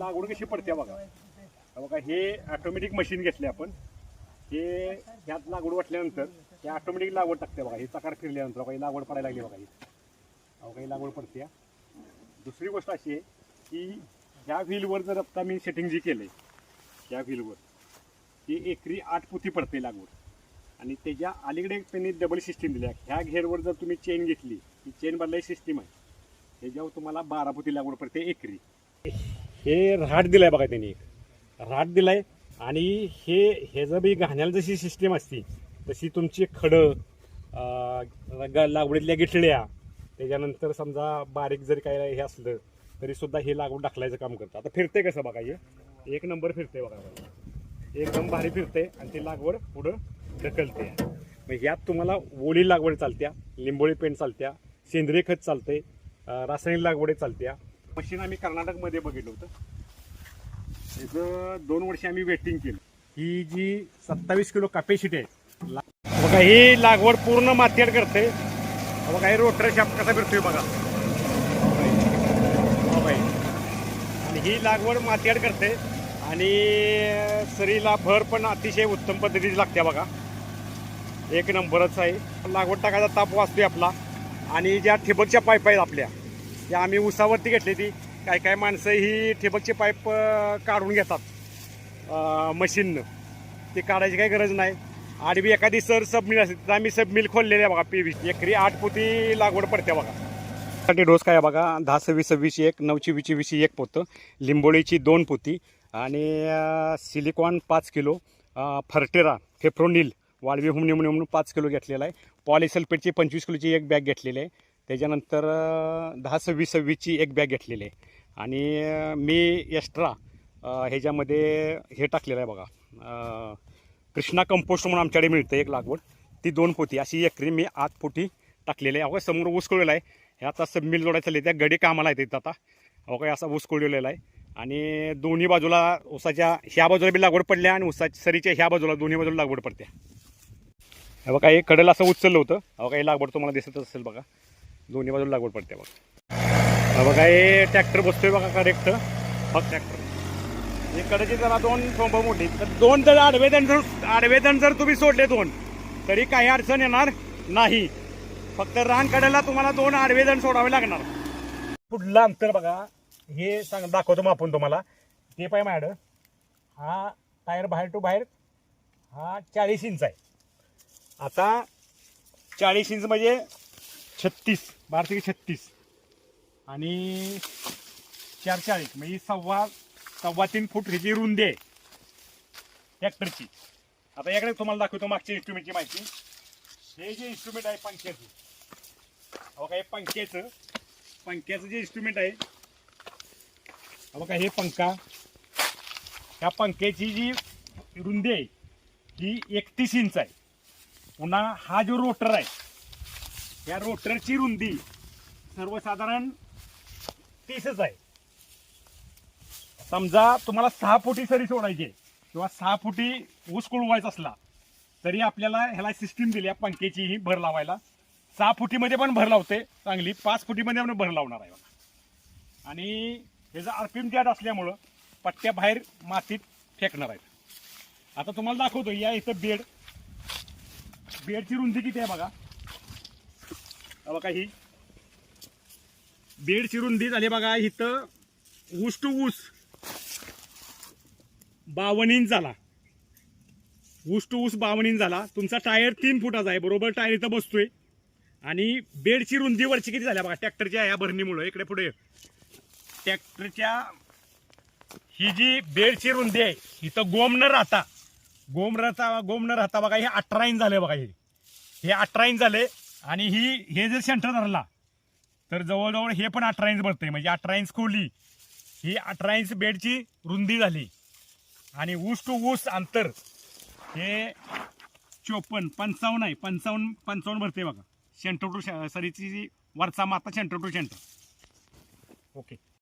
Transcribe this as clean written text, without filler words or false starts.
लागवड कशी पडते बघा. बघा हे ऑटोमॅटिक मशीन घेतले आपण. हे ह्यात लागवड वाटल्यानंतर हे ऑटोमॅटिक लागवड टाकते बघा. ही चकार फिरल्यानंतर बघा ही लागवड पडायला लागली बघा. ही बघा ही लागवड पडते. दुसरी गोष्ट अशी आहे की ह्या व्हीलवर जर आता मी सेटिंग जी केलं ह्या व्हीलवर ती एकरी 8 पोती पडते लागवड. आणि त्याच्या अलीकडे त्यांनी डबल सिस्टीम दिल्या. ह्या घेरवर जर तुम्ही चेन घेतली ही चेन बदलायची सिस्टीम आहे. त्याच्यावर तुम्हाला 12 पोती लागवड पडते एकरी. हे राट दिलाय बघा त्यांनी, राट दिलाय. आणि हे जर बी घाण्याला जशी सिस्टीम असते तशी तुमची खडं लागवडीतल्या गिठळ्या त्याच्यानंतर समजा बारीक जरी काय हे असलं तरी सुद्धा हे लागवड ढकलायचं काम करतं. आता फिरते कसं बघा, हे एक नंबर फिरते बघा, एकदम भारी फिरते आणि ती लागवड पुढं ढकलते. मग ह्यात तुम्हाला ओली लागवड चालत्या, लिंबोळी पेंट चालत्या, सेंद्रिय खत चालते, रासायनिक लागवडी चालत्या. मशीन आम्ही कर्नाटकमध्ये बघितलं होतं. त्याचं 2 वर्ष आम्ही वेटिंग केलं. ही जी 27 किलो कॅपॅसिटी आहे बघा, ही लागवड पूर्ण मातीआड करते बघा. हे रोटर शाफ्ट कसा फिरतोय बघा. आणि ही लागवड मातीआड करते आणि सरीला भर पण अतिशय उत्तम पद्धतीची लागते बघा. एक नंबरच आहे. लागवड टाकायचा ताप वाचतोय आपला. आणि ज्या ठिबकच्या पाईप आहेत आपल्या त्या आम्ही उसावरती घेतली. ती काय काय माणसं ही ठिबकचे पाईप काढून घेतात मशीननं. ते काढायची काही गरज नाही. आडवी एखादी सबमिल असते तर आम्ही सबमिल खोललेले आहे बघा. PVC एकरी 8 पोती लागवड पडते बघा. साठी डोस काय बघा, 10-26-26 1, 9-24-24 1 पोतं, लिंबोळीची 2 पोती आणि सिलिकॉन 5 किलो, फर्टेरा फेप्रोनिल वाळवी हुमणी म्हणून 5 किलो घेतलेला आहे. पॉलिसल्फेटची 25 किलोची एक बॅग घेतलेली आहे. त्याच्यानंतर 10-26-26ची एक बॅग घेतलेली आहे. आणि मी एक्स्ट्रा ह्याच्यामध्ये हे टाकलेलं आहे बघा, कृष्णा कंपोस्ट म्हणून आमच्याकडे मिळतं एक लागवड, ती 2 पोती अशी एकरी मी 8 पोती टाकलेली आहे. अवघा समोर ऊस कोळलेला आहे. हे आता सबमिल जोडायचं चालले, त्या गडी कामाला येतात आता. अवघा असा ऊस कोळलेला आहे. आणि दोन्ही बाजूला ऊसाच्या ह्या बाजूला बी लागवड पडल्या आणि ऊसाच्या सरीच्या ह्या बाजूला दोन्ही बाजूला लागवड पडते. हे बघा हे कडेला असं उचललं होतं. अवघा हे लागवड तुम्हाला दिसत असेल बघा, दोन्ही बाजूला लागवड पडते बघा. बघा हे ट्रॅक्टर बसतोय बघा करेक्ट. फक्त ट्रॅक्टर हे कडेची जरा 2 सोंब मोठी, तर 2 जर आडवेदन जर तुम्ही सोडले 2 तरी काही अडचण येणार नाही. फक्त रान कडेला तुम्हाला 2 आडवेदन सोडावे लागणार. पुढलं अंतर बघा हे दाखवतो मग आपण तुम्हाला. ते पाय मॅड हा टायर बाहेर टू बाहेर हा 40 इंच आहे. आता 40 इंच म्हणजे 36 12 36 आणि 440 म्हणजे 3.25 फूट ह्याची रुंदी आहे ट्रॅक्टरची. आता याकडे तुम्हाला दाखवतो मागच्या इन्स्ट्रुमेंटची माहिती. हे जे इन्स्ट्रुमेंट आहे पंख्याचं, बघा हे पंख्याचं जे इन्स्ट्रुमेंट आहे बघा, हे पंखा, ह्या पंख्याची जी रुंदी आहे ही 31 इंच आहे. पुन्हा हा जो रोटर आहे या रोटरची रुंदी सर्वसाधारण 30च आहे. समजा तुम्हाला 6 फुटी सरी सोडायची किंवा 6 फुटी ऊस कुळवायचा असला तरी आपल्याला ह्याला सिस्टीम दिली आहे पंख्याची ही भर लावायला. 6 फुटीमध्ये पण भर लावते चांगली, 5 फुटीमध्ये पण भर लावणार आहे बघा. आणि ह्याचा RPM त्यात असल्यामुळं पट्ट्या बाहेर मातीत फेकणार आहेत. आता तुम्हाला दाखवतो या इथं बेडची रुंदी किती आहे बघा. बघा ही बेडची रुंदी झाली बघा. इथं ऊस टू ऊस 52 इंच झाला. ऊस टू ऊस 52 इंच झाला. तुमचा टायर 3 फुटाचा आहे बरोबर. टायर इथं बसतोय. आणि बेडची रुंदी वरची किती झाल्या बघा ट्रॅक्टरच्या या भरणीमुळे. इकडे पुढे ट्रॅक्टरच्या ही जी बेडची रुंदी आहे इथं गोम न राहता बघा हे 18 इंच झाले बघा. हे 18 इंच झाले. आणि हे जर सेंटर धरला तर जवळजवळ हे पण 18 इंच भरते. म्हणजे 18 इंच खोली, ही 18 इंच बेडची रुंदी झाली. आणि ऊस टू ऊस अंतर हे 55 आहे, 55 भरते बघा. सेंटर टू सरीची वरचा माता सेंटर टू सेंटर. ओके.